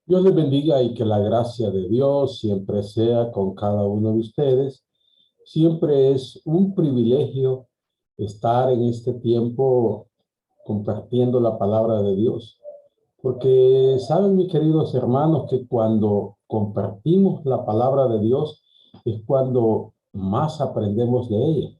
Dios les bendiga y que la gracia de Dios siempre sea con cada uno de ustedes. Siempre es un privilegio estar en este tiempo compartiendo la palabra de Dios. Porque saben, mis queridos hermanos, que cuando compartimos la palabra de Dios es cuando más aprendemos de ella.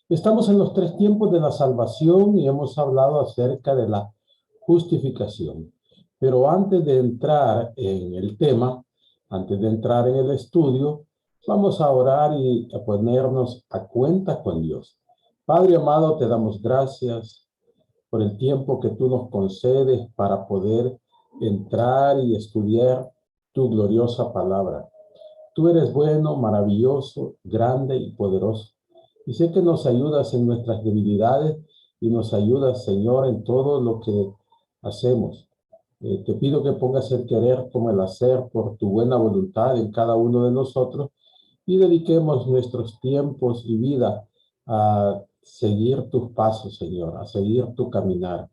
Estamos en los tres tiempos de la salvación y hemos hablado acerca de la justificación. Pero antes de entrar en el tema, antes de entrar en el estudio, vamos a orar y a ponernos a cuenta con Dios. Padre amado, te damos gracias por el tiempo que tú nos concedes para poder entrar y estudiar tu gloriosa palabra. Tú eres bueno, maravilloso, grande y poderoso. Y sé que nos ayudas en nuestras debilidades y nos ayudas, Señor, en todo lo que hacemos. Te pido que pongas el querer como el hacer por tu buena voluntad en cada uno de nosotros y dediquemos nuestros tiempos y vida a seguir tus pasos, Señor, a seguir tu caminar.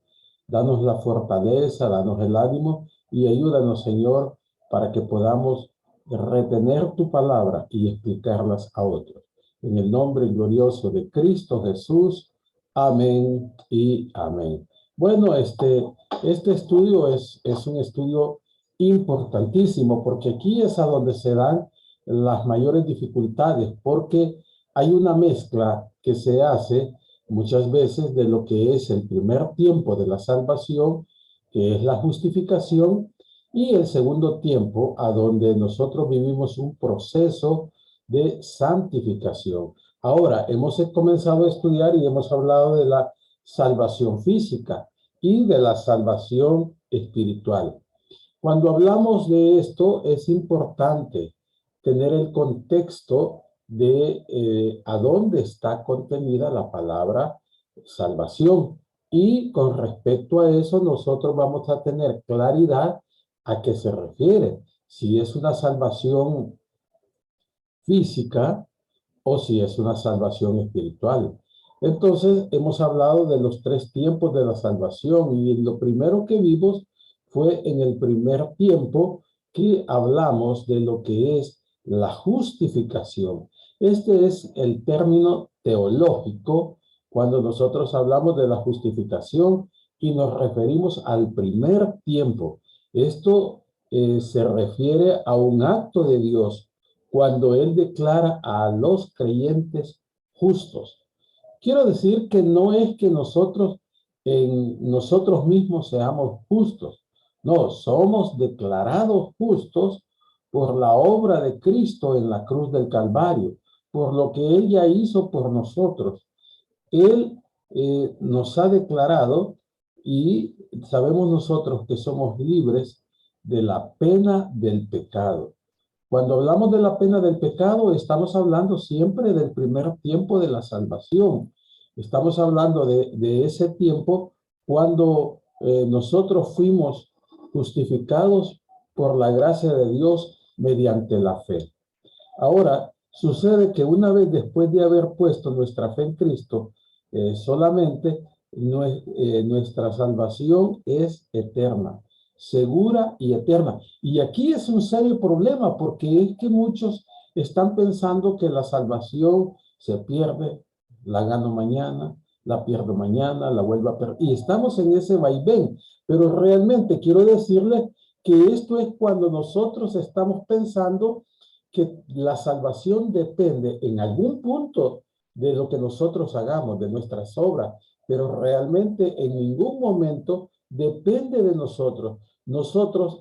Danos la fortaleza, danos el ánimo y ayúdanos, Señor, para que podamos retener tu palabra y explicarlas a otros. En el nombre glorioso de Cristo Jesús. Amén y amén. Bueno, este estudio es un estudio importantísimo porque aquí es a donde se dan las mayores dificultades, porque hay una mezcla que se hace muchas veces de lo que es el primer tiempo de la salvación, que es la justificación, y el segundo tiempo, a donde nosotros vivimos un proceso de santificación. Ahora, hemos comenzado a estudiar y hemos hablado de la salvación física y de la salvación espiritual. Cuando hablamos de esto, es importante tener el contexto de a dónde está contenida la palabra salvación. Y con respecto a eso, nosotros vamos a tener claridad a qué se refiere. Si es una salvación física o si es una salvación espiritual. Entonces, hemos hablado de los tres tiempos de la salvación y lo primero que vimos fue en el primer tiempo que hablamos de lo que es la justificación. Este es el término teológico cuando nosotros hablamos de la justificación y nos referimos al primer tiempo. Esto se refiere a un acto de Dios cuando Él declara a los creyentes justos. Quiero decir que no es que nosotros en nosotros mismos seamos justos. No, somos declarados justos por la obra de Cristo en la cruz del Calvario, por lo que Él ya hizo por nosotros. Él nos ha declarado y sabemos nosotros que somos libres de la pena del pecado. Cuando hablamos de la pena del pecado, estamos hablando siempre del primer tiempo de la salvación. Estamos hablando de ese tiempo cuando nosotros fuimos justificados por la gracia de Dios mediante la fe. Ahora, sucede que una vez después de haber puesto nuestra fe en Cristo, solamente nuestra salvación es eterna, segura y eterna. Y aquí es un serio problema porque es que muchos están pensando que la salvación se pierde, la gano mañana, la pierdo mañana, la vuelvo a perder. Y estamos en ese vaivén. Pero realmente quiero decirles que esto es cuando nosotros estamos pensando que la salvación depende en algún punto de lo que nosotros hagamos, de nuestras obras, pero realmente en ningún momento depende de nosotros. Nosotros,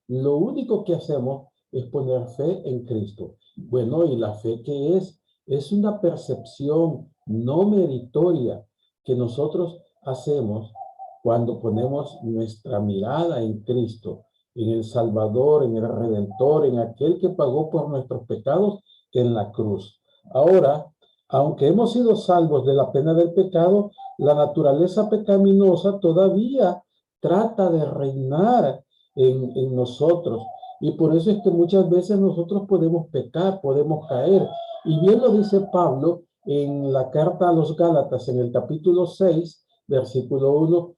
lo único que hacemos es poner fe en Cristo. Bueno, ¿y la fe qué es? Es una percepción no meritoria que nosotros hacemos cuando ponemos nuestra mirada en Cristo, en el Salvador, en el Redentor, en aquel que pagó por nuestros pecados en la cruz. Ahora, aunque hemos sido salvos de la pena del pecado, la naturaleza pecaminosa todavía trata de reinar en nosotros. Y por eso es que muchas veces nosotros podemos pecar, podemos caer. Y bien lo dice Pablo en la carta a los Gálatas, en el capítulo 6, versículo 1,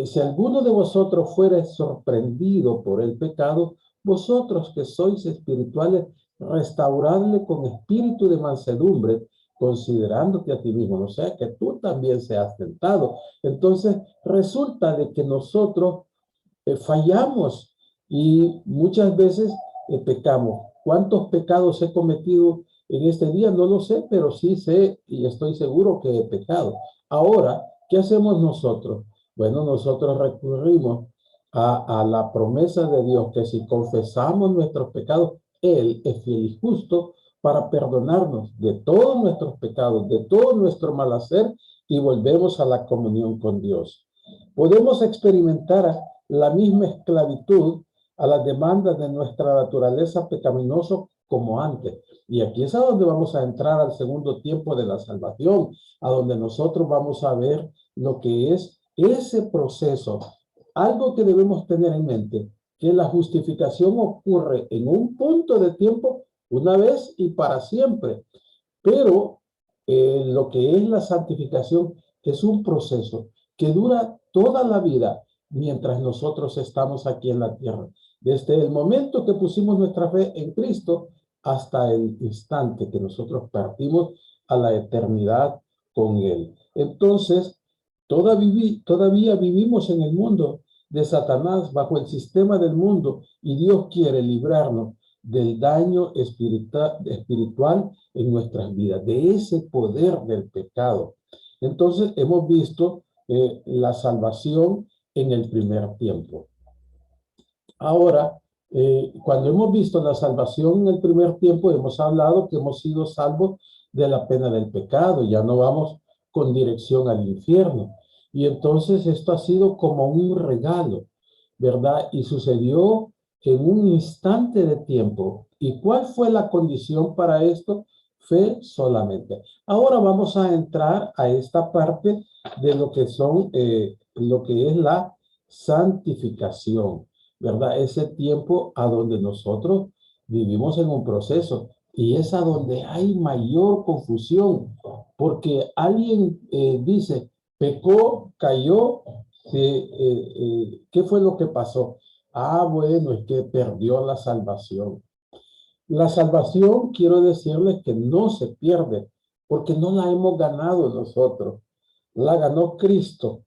Si alguno de vosotros fuere sorprendido por el pecado, vosotros que sois espirituales, restauradle con espíritu de mansedumbre, considerándote a ti mismo, o sea que tú también seas tentado. Entonces resulta de que nosotros fallamos y muchas veces pecamos. ¿Cuántos pecados he cometido en este día? No lo sé, pero sí sé y estoy seguro que he pecado. Ahora, ¿qué hacemos nosotros? Bueno, nosotros recurrimos a la promesa de Dios que si confesamos nuestros pecados, Él es fiel y justo para perdonarnos de todos nuestros pecados, de todo nuestro mal hacer y volvemos a la comunión con Dios. Podemos experimentar la misma esclavitud a las demandas de nuestra naturaleza pecaminosa como antes. Y aquí es a donde vamos a entrar al segundo tiempo de la salvación, a donde nosotros vamos a ver lo que es ese proceso. Algo que debemos tener en mente, que la justificación ocurre en un punto de tiempo, una vez y para siempre. Pero lo que es la santificación es un proceso que dura toda la vida mientras nosotros estamos aquí en la tierra. Desde el momento que pusimos nuestra fe en Cristo hasta el instante que nosotros partimos a la eternidad con Él. Entonces, todavía vivimos en el mundo de Satanás, bajo el sistema del mundo, y Dios quiere librarnos del daño espiritual en nuestras vidas, de ese poder del pecado. Entonces, hemos visto la salvación en el primer tiempo. Ahora, cuando hemos visto la salvación en el primer tiempo, hemos hablado que hemos sido salvos de la pena del pecado, ya no vamos con dirección al infierno. Y entonces esto ha sido como un regalo, ¿verdad? Y sucedió en un instante de tiempo. ¿Y cuál fue la condición para esto? Fe solamente. Ahora vamos a entrar a esta parte de lo que son, lo que es la santificación. ¿Verdad? Ese tiempo a donde nosotros vivimos en un proceso y es a donde hay mayor confusión, porque alguien dice, pecó, cayó, ¿qué fue lo que pasó? Ah, bueno, es que perdió la salvación. La salvación, quiero decirles que no se pierde, porque no la hemos ganado nosotros, la ganó Cristo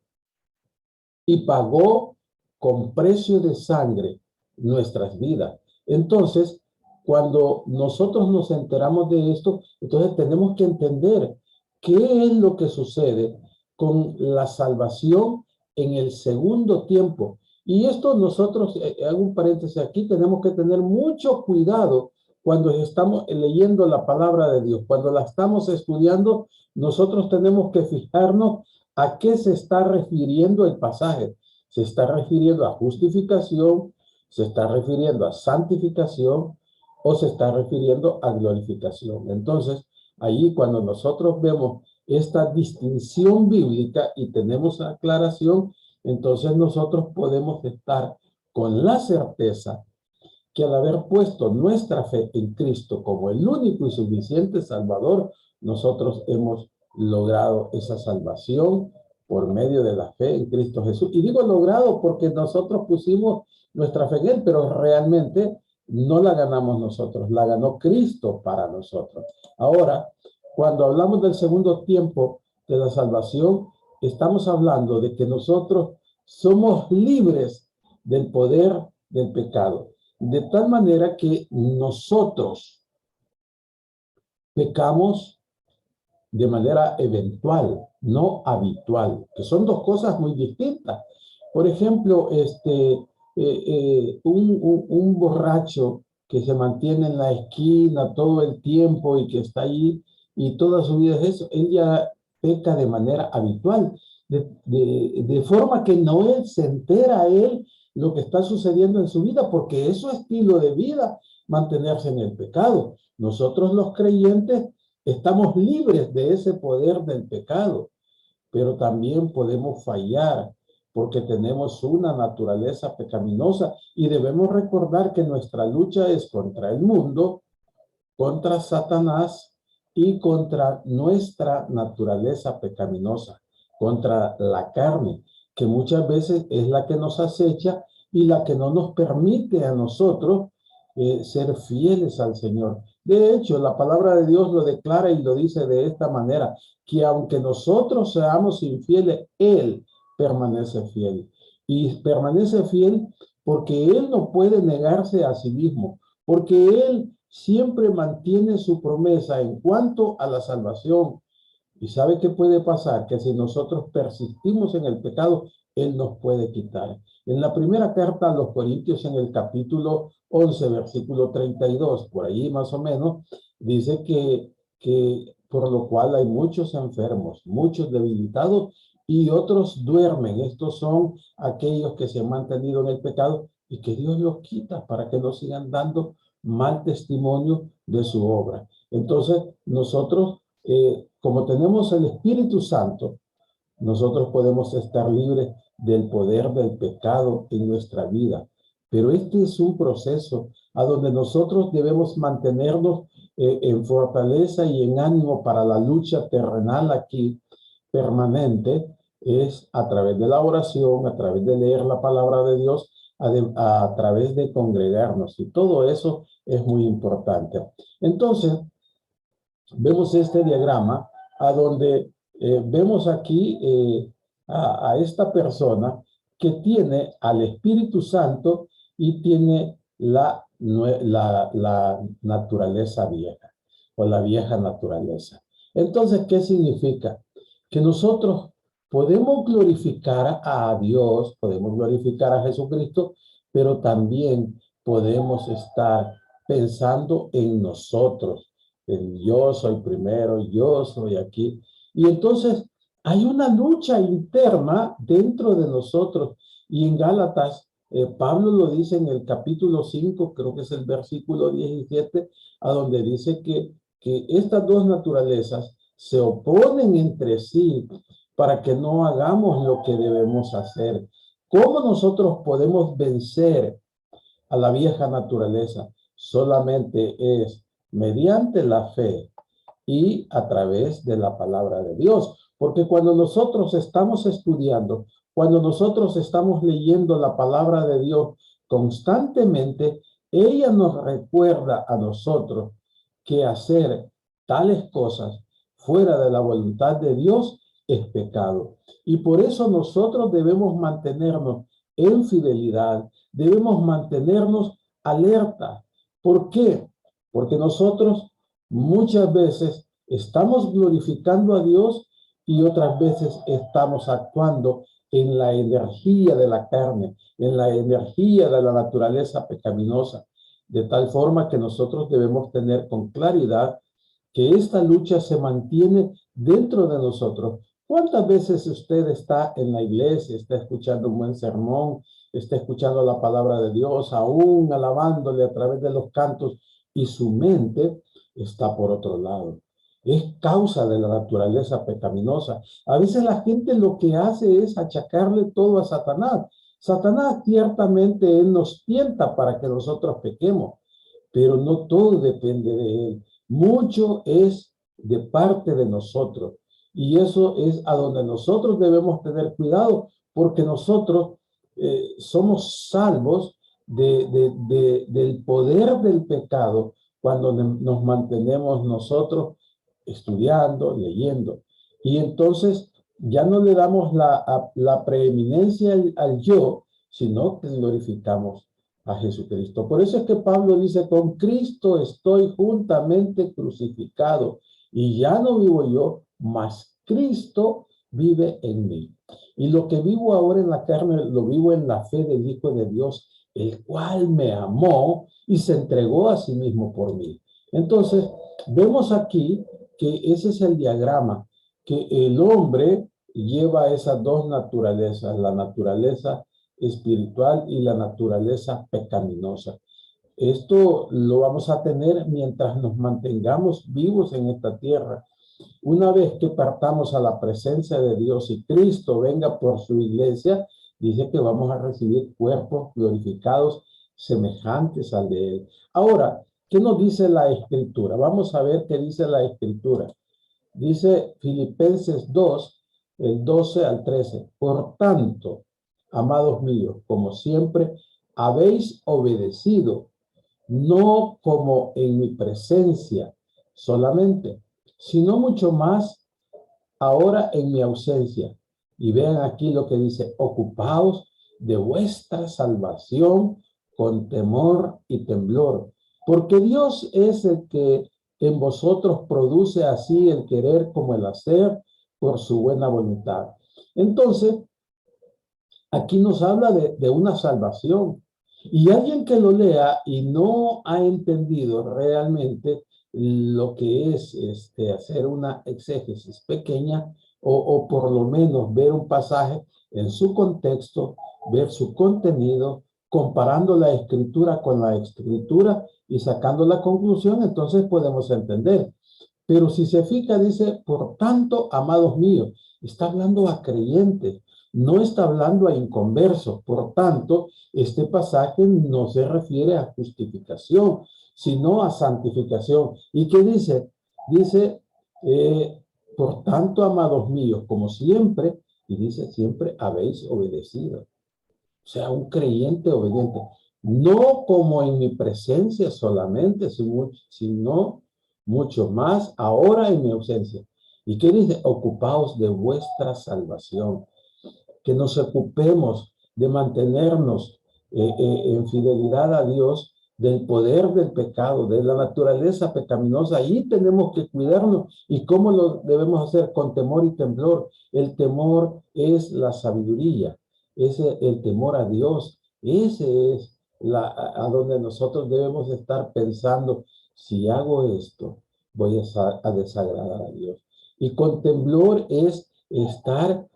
y pagó con precio de sangre nuestras vidas. Entonces, cuando nosotros nos enteramos de esto, entonces tenemos que entender qué es lo que sucede con la salvación en el segundo tiempo. Y esto nosotros, hago un paréntesis aquí, tenemos que tener mucho cuidado cuando estamos leyendo la palabra de Dios. Cuando la estamos estudiando, nosotros tenemos que fijarnos ¿a qué se está refiriendo el pasaje? Se está refiriendo a justificación, se está refiriendo a santificación o se está refiriendo a glorificación. Entonces, ahí cuando nosotros vemos esta distinción bíblica y tenemos aclaración, entonces nosotros podemos estar con la certeza que al haber puesto nuestra fe en Cristo como el único y suficiente Salvador, nosotros hemos logrado esa salvación por medio de la fe en Cristo Jesús. Y digo logrado porque nosotros pusimos nuestra fe en Él, pero realmente no la ganamos nosotros, la ganó Cristo para nosotros. Ahora, cuando hablamos del segundo tiempo de la salvación, estamos hablando de que nosotros somos libres del poder del pecado. De tal manera que nosotros pecamos de manera eventual, no habitual, que son dos cosas muy distintas. Por ejemplo, un borracho que se mantiene en la esquina todo el tiempo y que está ahí y toda su vida es eso, él ya peca de manera habitual, de forma que no él se entera él lo que está sucediendo en su vida, porque es su estilo de vida mantenerse en el pecado. Nosotros los creyentes estamos libres de ese poder del pecado, pero también podemos fallar porque tenemos una naturaleza pecaminosa y debemos recordar que nuestra lucha es contra el mundo, contra Satanás y contra nuestra naturaleza pecaminosa, contra la carne. que muchas veces es la que nos acecha y la que no nos permite a nosotros ser fieles al Señor. De hecho, la palabra de Dios lo declara y lo dice de esta manera, que aunque nosotros seamos infieles, Él permanece fiel. Y permanece fiel porque Él no puede negarse a sí mismo, porque Él siempre mantiene su promesa en cuanto a la salvación. ¿Y sabe qué puede pasar? Que si nosotros persistimos en el pecado, Él nos puede quitar. En la primera carta a los Corintios, en el capítulo 11, versículo 32, por ahí más o menos, dice que por lo cual hay muchos enfermos, muchos debilitados y otros duermen. Estos son aquellos que se han mantenido en el pecado y que Dios los quita para que no sigan dando mal testimonio de su obra. Entonces, nosotros como tenemos el Espíritu Santo, nosotros podemos estar libres del poder del pecado en nuestra vida. Pero este es un proceso a donde nosotros debemos mantenernos en fortaleza y en ánimo para la lucha terrenal aquí permanente, es a través de la oración, a través de leer la palabra de Dios, a través de congregarnos. Y todo eso es muy importante. Entonces, vemos este diagrama a donde vemos aquí a esta persona que tiene al Espíritu Santo y tiene la naturaleza vieja o la vieja naturaleza. Entonces, ¿qué significa? Que nosotros podemos glorificar a Dios, podemos glorificar a Jesucristo, pero también podemos estar pensando en nosotros, el yo soy primero, yo soy aquí. Y entonces hay una lucha interna dentro de nosotros. Y en Gálatas, Pablo lo dice en el capítulo 5, creo que es el versículo 17, a donde dice que estas dos naturalezas se oponen entre sí para que no hagamos lo que debemos hacer. ¿Cómo nosotros podemos vencer a la vieja naturaleza? Solamente es mediante la fe y a través de la palabra de Dios. Porque cuando nosotros estamos estudiando, cuando nosotros estamos leyendo la palabra de Dios constantemente, ella nos recuerda a nosotros que hacer tales cosas fuera de la voluntad de Dios es pecado. Y por eso nosotros debemos mantenernos en fidelidad, debemos mantenernos alerta. ¿Por qué? Porque nosotros muchas veces estamos glorificando a Dios y otras veces estamos actuando en la energía de la carne, en la energía de la naturaleza pecaminosa, de tal forma que nosotros debemos tener con claridad que esta lucha se mantiene dentro de nosotros. ¿Cuántas veces usted está en la iglesia, está escuchando un buen sermón, está escuchando la palabra de Dios, aún alabándole a través de los cantos, y su mente está por otro lado? Es causa de la naturaleza pecaminosa. A veces la gente lo que hace es achacarle todo a Satanás. Satanás ciertamente él nos tienta para que nosotros pequemos, pero no todo depende de él. Mucho es de parte de nosotros. Y eso es a donde nosotros debemos tener cuidado, porque nosotros somos salvos del poder del pecado cuando nos mantenemos nosotros estudiando, leyendo. Y entonces ya no le damos la preeminencia al yo, sino que glorificamos a Jesucristo. Por eso es que Pablo dice, con Cristo estoy juntamente crucificado y ya no vivo yo, mas Cristo vive en mí. Y lo que vivo ahora en la carne, lo vivo en la fe del Hijo de Dios, el cual me amó y se entregó a sí mismo por mí. Entonces, vemos aquí que ese es el diagrama, que el hombre lleva esas dos naturalezas, la naturaleza espiritual y la naturaleza pecaminosa. Esto lo vamos a tener mientras nos mantengamos vivos en esta tierra. Una vez que partamos a la presencia de Dios y Cristo venga por su iglesia, dice que vamos a recibir cuerpos glorificados semejantes al de Él. Ahora, ¿qué nos dice la Escritura? Vamos a ver qué dice la Escritura. Dice Filipenses 2, el 12 al 13. Por tanto, amados míos, como siempre habéis obedecido, no como en mi presencia solamente, sino mucho más ahora en mi ausencia. Y vean aquí lo que dice: ocupaos de vuestra salvación con temor y temblor, porque Dios es el que en vosotros produce así el querer como el hacer por su buena voluntad. Entonces, aquí nos habla de una salvación. Y alguien que lo lea y no ha entendido realmente lo que es hacer una exégesis pequeña o por lo menos ver un pasaje en su contexto, ver su contenido, comparando la escritura con la escritura y sacando la conclusión, entonces podemos entender. Pero si se fija, dice, por tanto, amados míos, está hablando a creyentes, no está hablando a inconversos. Por tanto, este pasaje no se refiere a justificación, sino a santificación. ¿Y qué dice? Dice, por tanto, amados míos, como siempre, y dice, siempre habéis obedecido. O sea, un creyente obediente. No como en mi presencia solamente, sino mucho más ahora en mi ausencia. ¿Y qué dice? Ocupaos de vuestra salvación. Que nos ocupemos de mantenernos en fidelidad a Dios del poder del pecado, de la naturaleza pecaminosa. Ahí tenemos que cuidarnos. ¿Y cómo lo debemos hacer? Con temor y temblor. El temor es la sabiduría, es el temor a Dios. Ese es a donde nosotros debemos estar pensando: si hago esto, voy a desagradar a Dios. Y con temblor es estar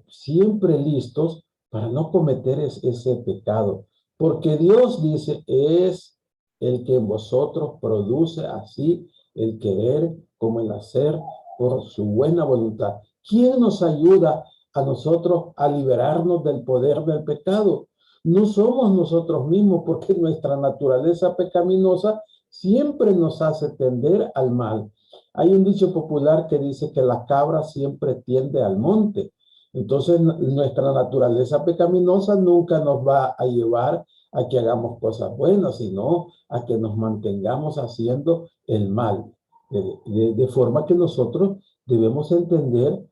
siempre listos para no cometer ese pecado. Porque Dios dice, es el que en vosotros produce así el querer como el hacer por su buena voluntad. ¿Quién nos ayuda a nosotros a liberarnos del poder del pecado? No somos nosotros mismos, porque nuestra naturaleza pecaminosa siempre nos hace tender al mal. Hay un dicho popular que dice que la cabra siempre tiende al monte. Entonces, nuestra naturaleza pecaminosa nunca nos va a llevar a que hagamos cosas buenas, sino a que nos mantengamos haciendo el mal. De forma que nosotros debemos entender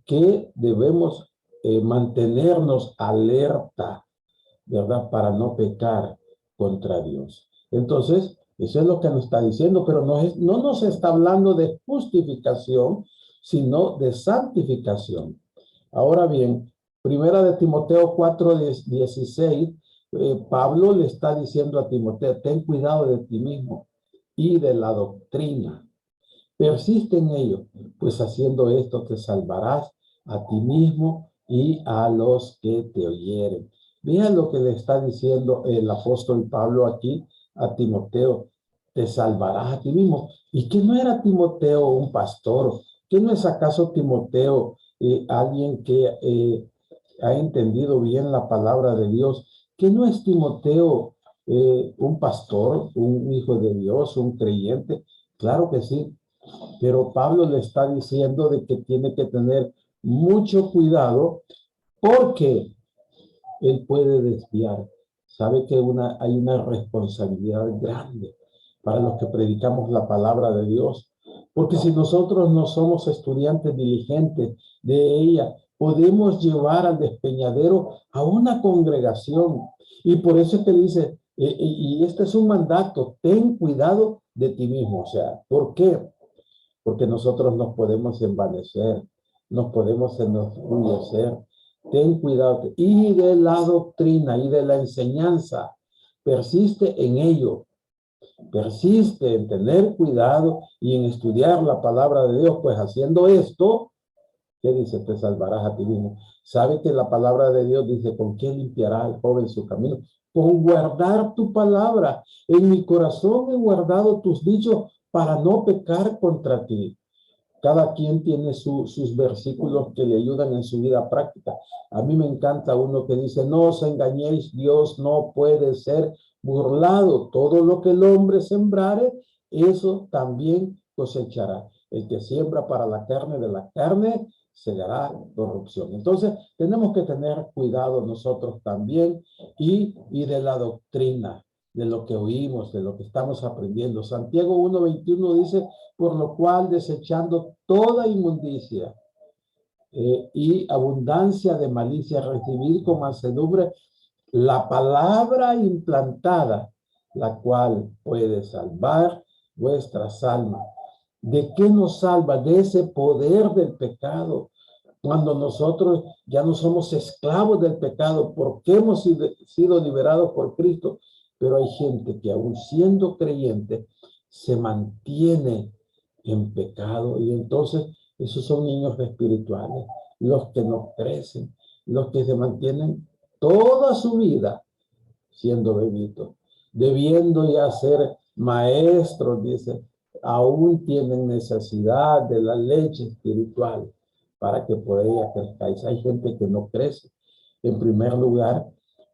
que debemos mantenernos alerta, ¿verdad? Para no pecar contra Dios. Entonces, eso es lo que nos está diciendo, pero no nos está hablando de justificación, sino de santificación. Ahora bien, primera de Timoteo 4:16, Pablo le está diciendo a Timoteo: ten cuidado de ti mismo y de la doctrina. Persiste en ello, pues haciendo esto te salvarás a ti mismo y a los que te oyeren. Vean lo que le está diciendo el apóstol Pablo aquí a Timoteo: te salvarás a ti mismo. ¿Y que no era Timoteo un pastor? ¿Que no es acaso Timoteo alguien que ha entendido bien la palabra de Dios? ¿Que no es Timoteo un pastor, un hijo de Dios, un creyente? Claro que sí. Pero Pablo le está diciendo de que tiene que tener mucho cuidado, porque él puede desviar. Sabe que hay una responsabilidad grande para los que predicamos la palabra de Dios. Porque si nosotros no somos estudiantes diligentes de ella, podemos llevar al despeñadero a una congregación. Y por eso es que dice, y este es un mandato: ten cuidado de ti mismo. O sea, ¿por qué? Porque nosotros nos podemos envanecer, nos podemos enorgullecer. Ten cuidado. Y de la doctrina y de la enseñanza, persiste en ello. Persiste en tener cuidado y en estudiar la palabra de Dios, pues haciendo esto, ¿qué dice? Te salvarás a ti mismo. ¿Sabe que la palabra de Dios dice: ¿con qué limpiará el joven su camino? Con guardar tu palabra. En mi corazón he guardado tus dichos para no pecar contra ti. Cada quien tiene sus versículos que le ayudan en su vida práctica. A mí me encanta uno que dice: no os engañéis, Dios no puede ser burlado. Todo lo que el hombre sembrare, eso también cosechará. El que siembra para la carne, de la carne segará corrupción. Entonces, tenemos que tener cuidado nosotros también y de la doctrina, de lo que oímos, de lo que estamos aprendiendo. Santiago 1:21 dice, por lo cual desechando toda inmundicia y abundancia de malicia, recibir con mansedumbre la palabra implantada, la cual puede salvar vuestras almas. ¿De qué nos salva? De ese poder del pecado. Cuando nosotros ya no somos esclavos del pecado, porque hemos sido liberados por Cristo, pero hay gente que aún siendo creyente se mantiene en pecado, y entonces esos son niños espirituales, los que no crecen, los que se mantienen toda su vida siendo bebitos, debiendo ya ser maestros, dice, aún tienen necesidad de la leche espiritual para que por ella crezcáis. Hay gente que no crece, en primer lugar,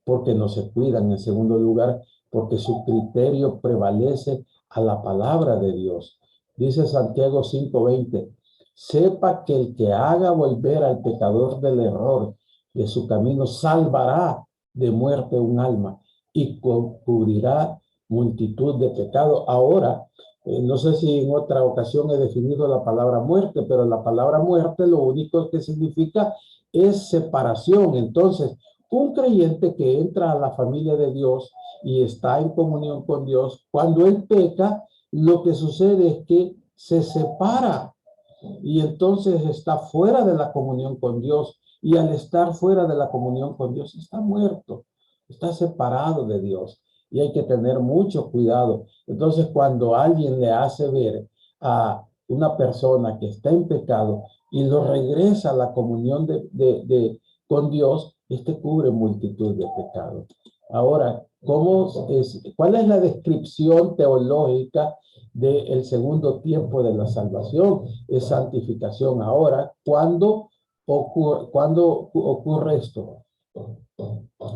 porque no se cuidan, en segundo lugar, porque su criterio prevalece a la palabra de Dios. Dice Santiago 5:20, sepa que el que haga volver al pecador del error de su camino salvará de muerte un alma y cubrirá multitud de pecados. Ahora, no sé si en otra ocasión he definido la palabra muerte, pero la palabra muerte lo único que significa es separación. Entonces, un creyente que entra a la familia de Dios y está en comunión con Dios, cuando él peca, lo que sucede es que se separa y entonces está fuera de la comunión con Dios. Y al estar fuera de la comunión con Dios, está muerto, está separado de Dios. Y hay que tener mucho cuidado. Entonces, cuando alguien le hace ver a una persona que está en pecado y lo regresa a la comunión con Dios, este cubre multitud de pecados. Ahora, ¿cuál es la descripción teológica del segundo tiempo de la salvación? Es santificación. Ahora, ¿cuándo ocurre esto?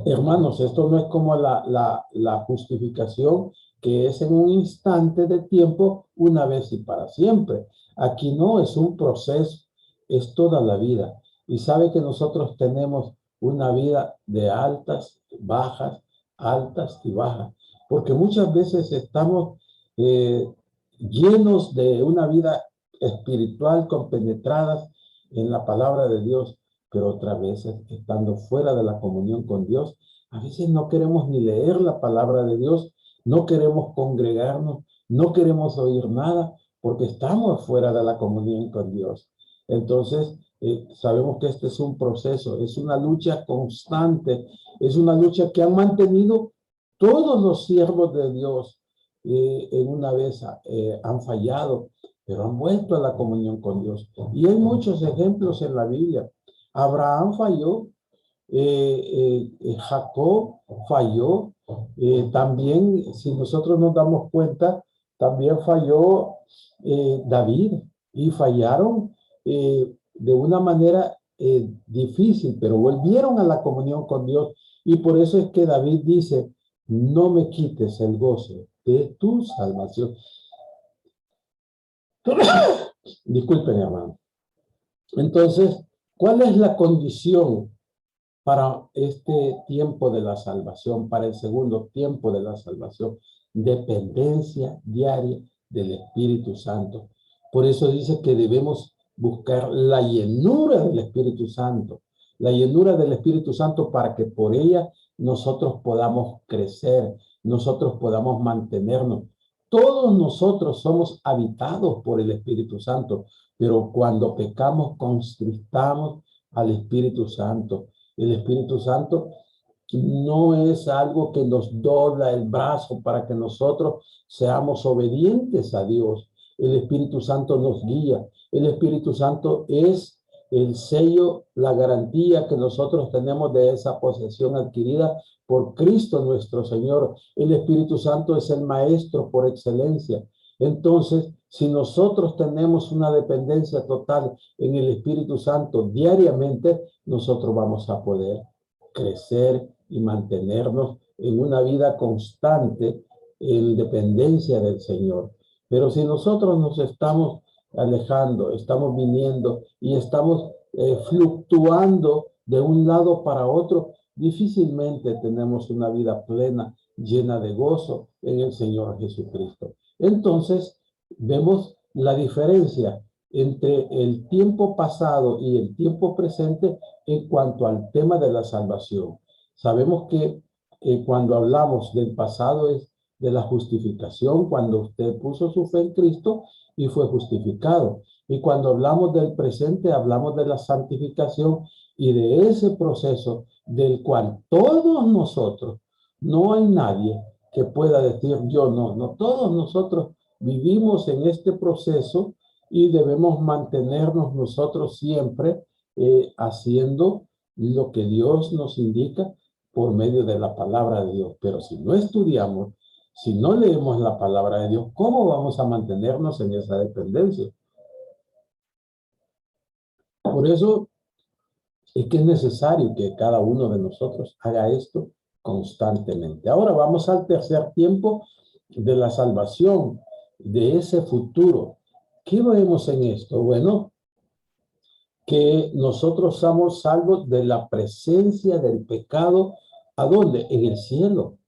Hermanos, esto no es como la justificación, que es en un instante de tiempo, una vez y para siempre. Aquí no, es un proceso, es toda la vida. Y sabe que nosotros tenemos una vida de altas y bajas, porque muchas veces estamos llenos de una vida espiritual, compenetradas en la palabra de Dios, pero otras veces, estando fuera de la comunión con Dios, a veces no queremos ni leer la palabra de Dios, no queremos congregarnos, no queremos oír nada, porque estamos fuera de la comunión con Dios. Entonces, sabemos que este es un proceso, es una lucha constante, es una lucha que han mantenido todos los siervos de Dios. En una vez han fallado, pero han vuelto a la comunión con Dios. Y hay muchos ejemplos en la Biblia. Abraham falló, Jacob falló, también, si nosotros nos damos cuenta, también falló David, y fallaron de una manera difícil, pero volvieron a la comunión con Dios. Y por eso es que David dice, no me quites el gozo de tu salvación. Disculpen, hermano. Entonces, ¿cuál es la condición para este tiempo de la salvación, para el segundo tiempo de la salvación? Dependencia diaria del Espíritu Santo. Por eso dice que debemos buscar la llenura del Espíritu Santo, la llenura del Espíritu Santo, para que por ella nosotros podamos crecer, nosotros podamos mantenernos. Todos nosotros somos habitados por el Espíritu Santo, pero cuando pecamos constrictamos al Espíritu Santo. El Espíritu Santo no es algo que nos dobla el brazo para que nosotros seamos obedientes a Dios. El Espíritu Santo nos guía. El Espíritu Santo es el sello, la garantía que nosotros tenemos de esa posesión adquirida por Cristo nuestro Señor. El Espíritu Santo es el maestro por excelencia. Entonces, si nosotros tenemos una dependencia total en el Espíritu Santo diariamente, nosotros vamos a poder crecer y mantenernos en una vida constante en dependencia del Señor. Pero si nosotros nos estamos alejando, estamos viniendo y estamos fluctuando de un lado para otro, difícilmente tenemos una vida plena, llena de gozo en el Señor Jesucristo. Entonces, vemos la diferencia entre el tiempo pasado y el tiempo presente en cuanto al tema de la salvación. Sabemos que cuando hablamos del pasado es de la justificación, cuando usted puso su fe en Cristo y fue justificado. Y cuando hablamos del presente, hablamos de la santificación y de ese proceso del cual todos nosotros, no hay nadie que pueda decir yo no, todos nosotros vivimos en este proceso y debemos mantenernos nosotros siempre haciendo lo que Dios nos indica por medio de la palabra de Dios. Pero si no estudiamos, si no leemos la palabra de Dios, ¿cómo vamos a mantenernos en esa dependencia? Por eso es que es necesario que cada uno de nosotros haga esto constantemente. Ahora vamos al tercer tiempo de la salvación, de ese futuro. ¿Qué vemos en esto? Bueno, que nosotros somos salvos de la presencia del pecado. ¿A dónde? En el cielo.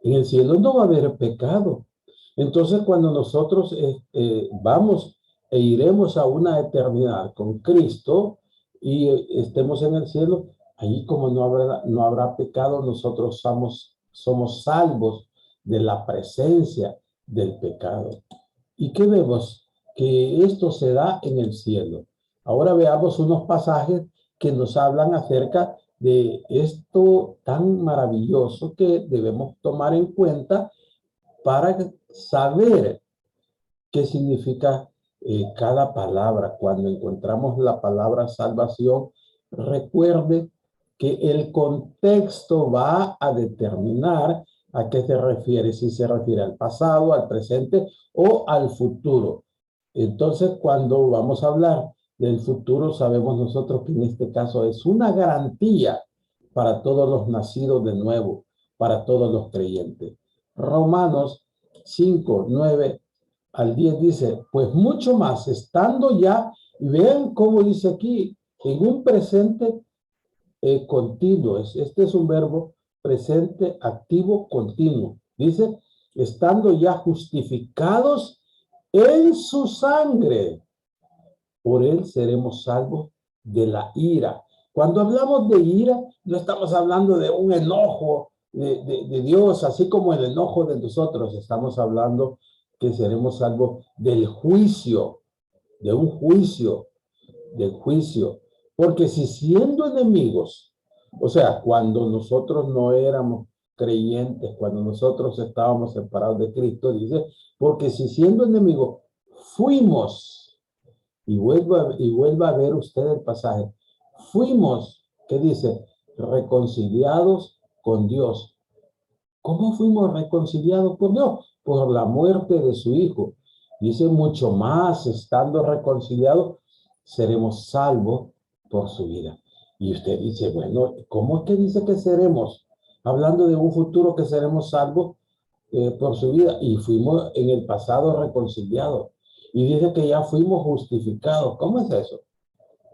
En el cielo no va a haber pecado. Entonces, cuando nosotros vamos e iremos a una eternidad con Cristo y estemos en el cielo, ahí como no habrá pecado, nosotros somos salvos de la presencia del pecado. ¿Y qué vemos? Que esto se da en el cielo. Ahora veamos unos pasajes que nos hablan acerca de esto tan maravilloso que debemos tomar en cuenta para saber qué significa cada palabra. Cuando encontramos la palabra salvación, recuerde que el contexto va a determinar a qué se refiere, si se refiere al pasado, al presente o al futuro. Entonces, cuando vamos a hablar del futuro, sabemos nosotros que en este caso es una garantía para todos los nacidos de nuevo, para todos los creyentes. Romanos 5:9 al 10 dice, pues mucho más, estando ya, y vean cómo dice aquí, en un presente continuo, este es un verbo presente, activo, continuo. Dice, estando ya justificados en su sangre, por él seremos salvos de la ira. Cuando hablamos de ira, no estamos hablando de un enojo de Dios, así como el enojo de nosotros. Estamos hablando que seremos salvos del juicio, de un juicio, del juicio. Porque si siendo enemigos, o sea, cuando nosotros no éramos creyentes, cuando nosotros estábamos separados de Cristo, dice, porque si siendo enemigos fuimos, y vuelva a ver usted el pasaje, fuimos, ¿qué dice? Reconciliados con Dios. ¿Cómo fuimos reconciliados con Dios? Por la muerte de su Hijo. Dice mucho más, estando reconciliados, seremos salvos por su vida. Y usted dice, bueno, ¿cómo es que dice que seremos? Hablando de un futuro que seremos salvos por su vida. Y fuimos en el pasado reconciliados. Y dice que ya fuimos justificados. ¿Cómo es eso?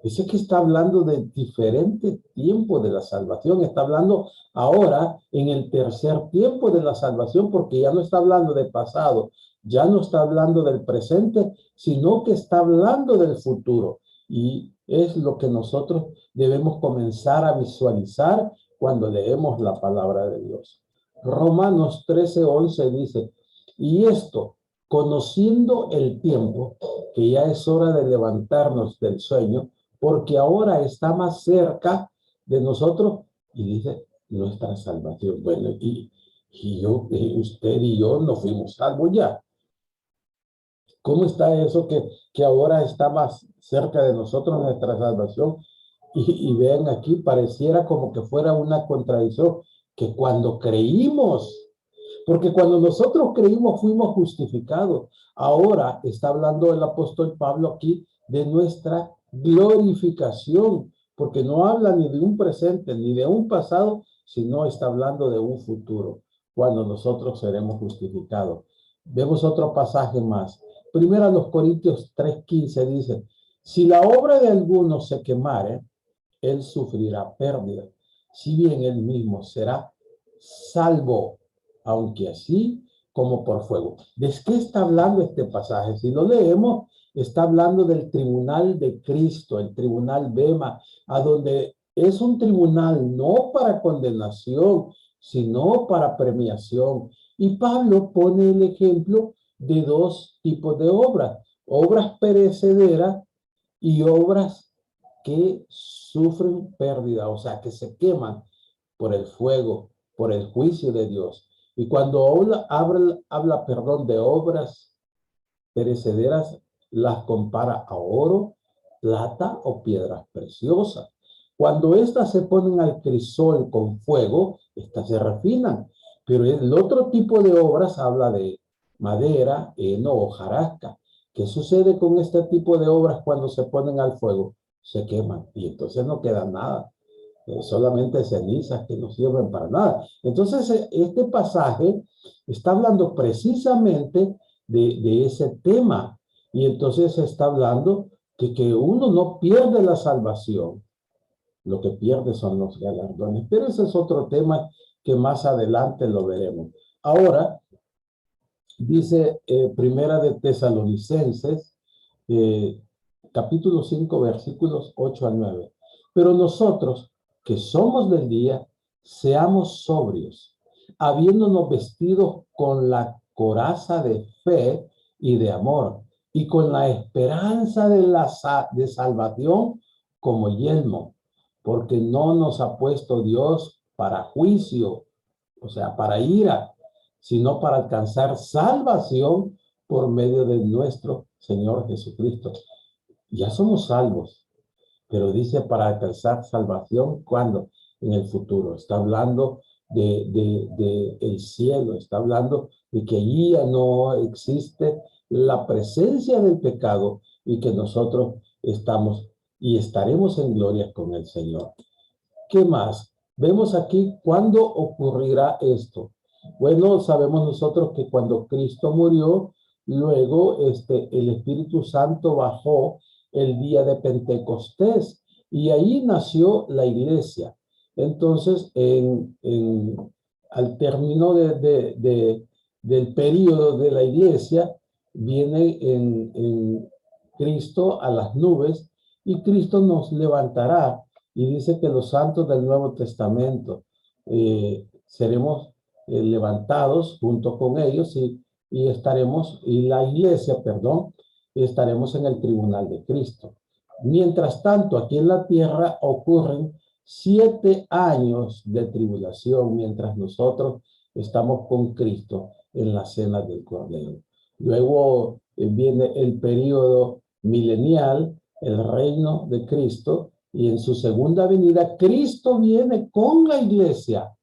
Dice que está hablando de diferentes tiempos de la salvación. Está hablando ahora en el tercer tiempo de la salvación, porque ya no está hablando del pasado, ya no está hablando del presente, sino que está hablando del futuro. Y es lo que nosotros debemos comenzar a visualizar cuando leemos la palabra de Dios. Romanos 13:11 dice, y esto, conociendo el tiempo, que ya es hora de levantarnos del sueño, porque ahora está más cerca de nosotros y dice nuestra salvación. Bueno, usted y yo no fuimos salvos ya. ¿Cómo está eso que ahora está más cerca de nosotros nuestra salvación? Y vean aquí, pareciera como que fuera una contradicción, que cuando creímos, porque cuando nosotros creímos fuimos justificados. Ahora está hablando el apóstol Pablo aquí de nuestra glorificación, porque no habla ni de un presente ni de un pasado, sino está hablando de un futuro, cuando nosotros seremos justificados. Vemos otro pasaje más. Primera los Corintios 3:15 dice, si la obra de alguno se quemare, él sufrirá pérdida, si bien él mismo será salvo, aunque así como por fuego. ¿De qué está hablando este pasaje? Si lo leemos, está hablando del tribunal de Cristo, el tribunal Bema, a donde es un tribunal no para condenación, sino para premiación. Y Pablo pone el ejemplo de dos tipos de obras perecederas y obras que sufren pérdida, o sea, que se queman por el fuego, por el juicio de Dios. Y cuando habla, perdón, de obras perecederas, las compara a oro, plata o piedras preciosas. Cuando éstas se ponen al crisol con fuego, estas se refinan. Pero el otro tipo de obras habla de madera, heno o hojarasca. ¿Qué sucede con este tipo de obras cuando se ponen al fuego? Se queman y entonces no queda nada. Solamente cenizas que no sirven para nada. Entonces, este pasaje está hablando precisamente de ese tema. Y entonces está hablando que uno no pierde la salvación, lo que pierde son los galardones. Pero ese es otro tema que más adelante lo veremos. Ahora, dice Primera de Tesalonicenses, capítulo 5, versículos 8 al 9. Pero nosotros, que somos del día, seamos sobrios, habiéndonos vestidos con la coraza de fe y de amor, y con la esperanza de salvación como yelmo, porque no nos ha puesto Dios para juicio, o sea, para ira, sino para alcanzar salvación por medio de nuestro Señor Jesucristo. Ya somos salvos, pero dice para alcanzar salvación, ¿cuándo? En el futuro. Está hablando de el cielo, está hablando de que allí ya no existe la presencia del pecado y que nosotros estamos y estaremos en gloria con el Señor. ¿Qué más? Vemos aquí cuándo ocurrirá esto. Bueno, sabemos nosotros que cuando Cristo murió, luego el Espíritu Santo bajó el día de Pentecostés y ahí nació la iglesia. Entonces, al término del periodo de la iglesia, viene en Cristo a las nubes y Cristo nos levantará. Y dice que los santos del Nuevo Testamento seremos levantados junto con ellos y estaremos, y la iglesia, perdón, estaremos en el tribunal de Cristo. Mientras tanto, aquí en la tierra ocurren 7 años de tribulación mientras nosotros estamos con Cristo en la cena del Cordero. Luego viene el periodo milenial, el reino de Cristo, y en su segunda venida, Cristo viene con la iglesia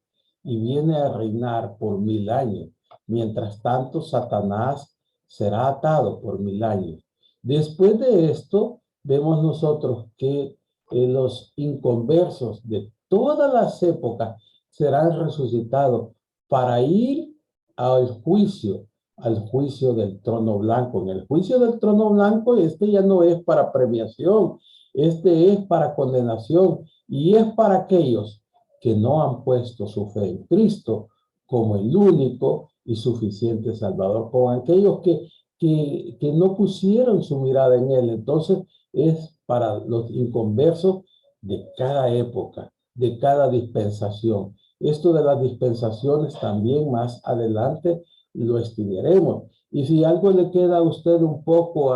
y viene a reinar por 1000 años. Mientras tanto, Satanás será atado por 1000 años. Después de esto, vemos nosotros que los inconversos de todas las épocas serán resucitados para ir al juicio del trono blanco. En el juicio del trono blanco, ya no es para premiación, es para condenación y es para aquellos que no han puesto su fe en Cristo como el único y suficiente Salvador, con aquellos que no pusieron su mirada en Él. Entonces es para los inconversos de cada época, de cada dispensación. Esto de las dispensaciones también más adelante lo estudiaremos. Y si algo le queda a usted un poco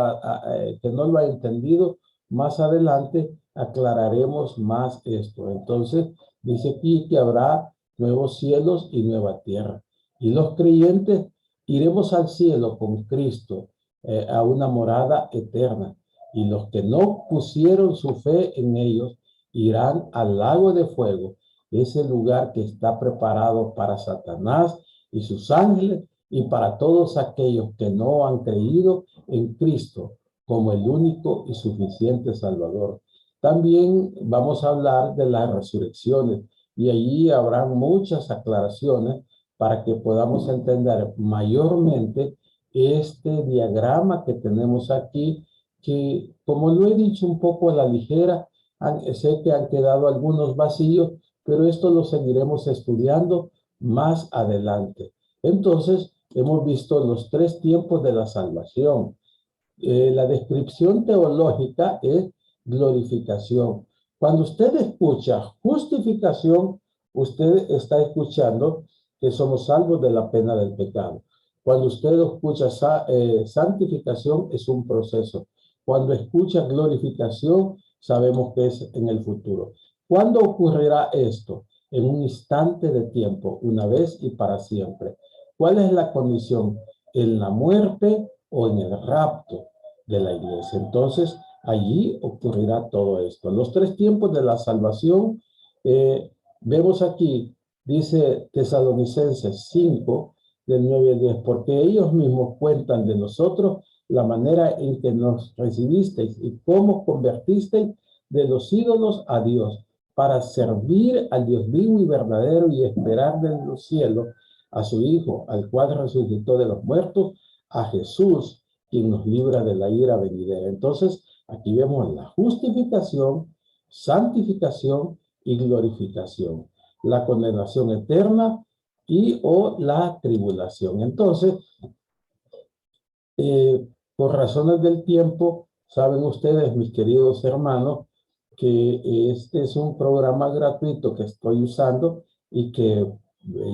que no lo ha entendido, más adelante aclararemos más esto. Entonces, dice aquí que habrá nuevos cielos y nueva tierra. Y los creyentes iremos al cielo con Cristo a una morada eterna. Y los que no pusieron su fe en ellos irán al lago de fuego, ese lugar que está preparado para Satanás y sus ángeles y para todos aquellos que no han creído en Cristo como el único y suficiente Salvador. También vamos a hablar de las resurrecciones y allí habrá muchas aclaraciones para que podamos entender mayormente este diagrama que tenemos aquí, que como lo he dicho un poco a la ligera, sé que han quedado algunos vacíos, pero esto lo seguiremos estudiando más adelante. Entonces, hemos visto los tres tiempos de la salvación. La descripción teológica es glorificación. Cuando usted escucha justificación, usted está escuchando que somos salvos de la pena del pecado. Cuando usted escucha santificación, es un proceso. Cuando escucha glorificación, sabemos que es en el futuro. ¿Cuándo ocurrirá esto? En un instante de tiempo, una vez y para siempre. ¿Cuál es la condición? En la muerte o en el rapto de la iglesia. Entonces, allí ocurrirá todo esto. Los tres tiempos de la salvación, vemos aquí, dice Tesalonicenses 5, del 9 al 10, porque ellos mismos cuentan de nosotros la manera en que nos recibisteis y cómo convertisteis de los ídolos a Dios, para servir al Dios vivo y verdadero y esperar desde los cielos a su Hijo, al cual resucitó de los muertos, a Jesús, quien nos libra de la ira venidera. Entonces, aquí vemos la justificación, santificación y glorificación, la condenación eterna y o la tribulación. Entonces, por razones del tiempo, saben ustedes, mis queridos hermanos, que este es un programa gratuito que estoy usando y que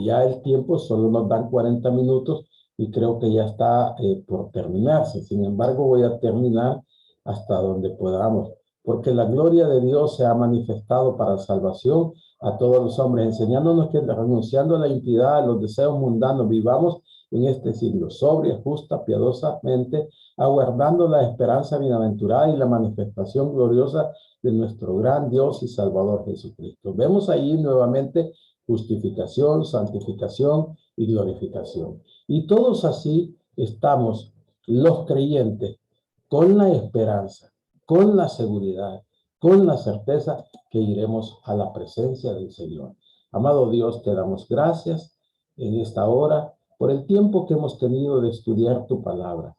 ya el tiempo solo nos dan 40 minutos y creo que ya está por terminarse. Sin embargo, voy a terminar hasta donde podamos, porque la gloria de Dios se ha manifestado para salvación a todos los hombres, enseñándonos que renunciando a la impiedad, a los deseos mundanos, vivamos en este siglo sobria, justa, piadosamente, aguardando la esperanza bienaventurada y la manifestación gloriosa de nuestro gran Dios y Salvador Jesucristo. Vemos ahí nuevamente justificación, santificación y glorificación. Y todos así estamos los creyentes con la esperanza, con la seguridad, con la certeza que iremos a la presencia del Señor. Amado Dios, te damos gracias en esta hora por el tiempo que hemos tenido de estudiar tu palabra.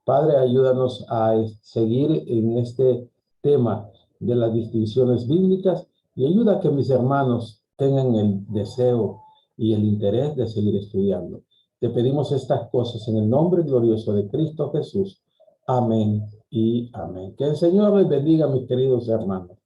Padre, ayúdanos a seguir en este tema de las distinciones bíblicas y ayuda a que mis hermanos tengan el deseo y el interés de seguir estudiando. Te pedimos estas cosas en el nombre glorioso de Cristo Jesús. Amén y amén. Que el Señor les bendiga, mis queridos hermanos.